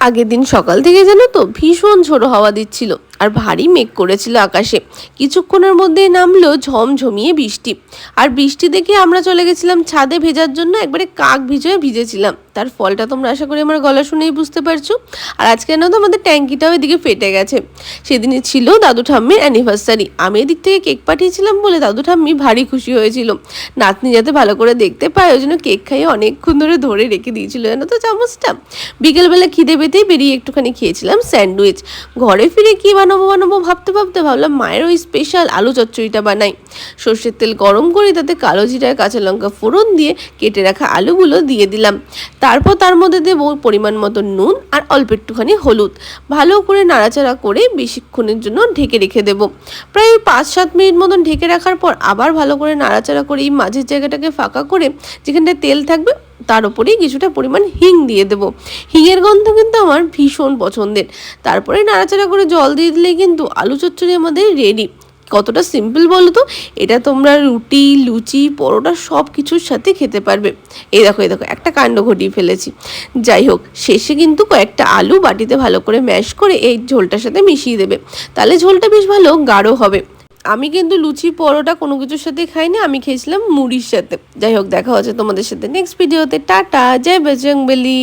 আগের দিন সকাল থেকে জানো তো ভীষণ ঝোড়ো হাওয়া দিচ্ছিল আর ভারী মেঘ করেছিল আকাশে। কিছুক্ষণের মধ্যে নামলো ঝমঝমিয়ে বৃষ্টি। আর বৃষ্টি দেখে আমরা চলে গেছিলাম ছাদে ভেজার জন্য, একবারে কাক ভিজে ভিজেছিলাম। তার ফলটা তোমরা আশা করি আমার গলা শুনেই বুঝতে পারছো। আর আজকে না তো আমাদের ট্যাঙ্কিটাও এদিকে ফেটে গেছে। সেদিনই ছিল দাদু ঠাম্মির অ্যানিভার্সারি। আমি এদিক থেকে কেক পাঠিয়েছিলাম বলে দাদু ঠাম্মি ভারী খুশি হয়েছিল। নাতনি যাতে ভালো করে দেখতে পায় ওই জন্য কেক খাইয়ে অনেকক্ষণ ধরে রেখে দিয়েছিল জানো তো চামচটা। বিকেলবেলা খিদে পেতেই বেরিয়ে একটুখানি খেয়েছিলাম স্যান্ডউইচ। ঘরে ফিরে কি বানাবো ভাবতে ভাবলাম মায়ের ওই স্পেশাল আলু চচ্চড়িটা বানাই। সর্ষের তেল গরম করে তাতে কালো জিরায় কাঁচা লঙ্কা ফোড়ন দিয়ে কেটে রাখা আলুগুলো দিয়ে দিলাম। তারপর তার মধ্যে দেবো পরিমাণ মতো নুন আর অল্প একটুখানি হলুদ। ভালো করে নাড়াচাড়া করে বেশিক্ষণের জন্য ঢেকে রেখে দেবো। প্রায় 5-7 মিনিট মতন ঢেকে রাখার পর আবার ভালো করে নাড়াচাড়া করে এই মাঝের জায়গাটাকে ফাঁকা করে যেখানটায় তেল থাকবে তার উপরেই কিছুটা পরিমাণ হিং দিয়ে দেবো। হিঙের গন্ধ কিন্তু আমার ভীষণ পছন্দের। তারপরে নাড়াচাড়া করে জল দিয়ে দিলেই কিন্তু আলু চচ্চড়ি আমাদের রেডি। কতটা সিম্পল বলো তো। এটা তোমরা রুটি, লুচি, পরোটা সব কিছুর সাথে খেতে পারবে। এই দেখো একটা কাণ্ড ঘটিয়ে ফেলেছি। যাই হোক, শেষে কিন্তু কয়েকটা আলু বাটিতে ভালো করে ম্যাশ করে এই ঝোলটার সাথে মিশিয়ে দেবে। তাহলে ঝোলটা বেশ ভালো গাঢ় হবে। আমি কিন্তু লুচি পরোটা কোনো কিছুর সাথে খাইনি, আমি খেয়েছিলাম মুড়ির সাথে। যাই হোক, দেখা হচ্ছে তোমাদের সাথে নেক্সট ভিডিওতে। টাটা, জয় বজরংবলী।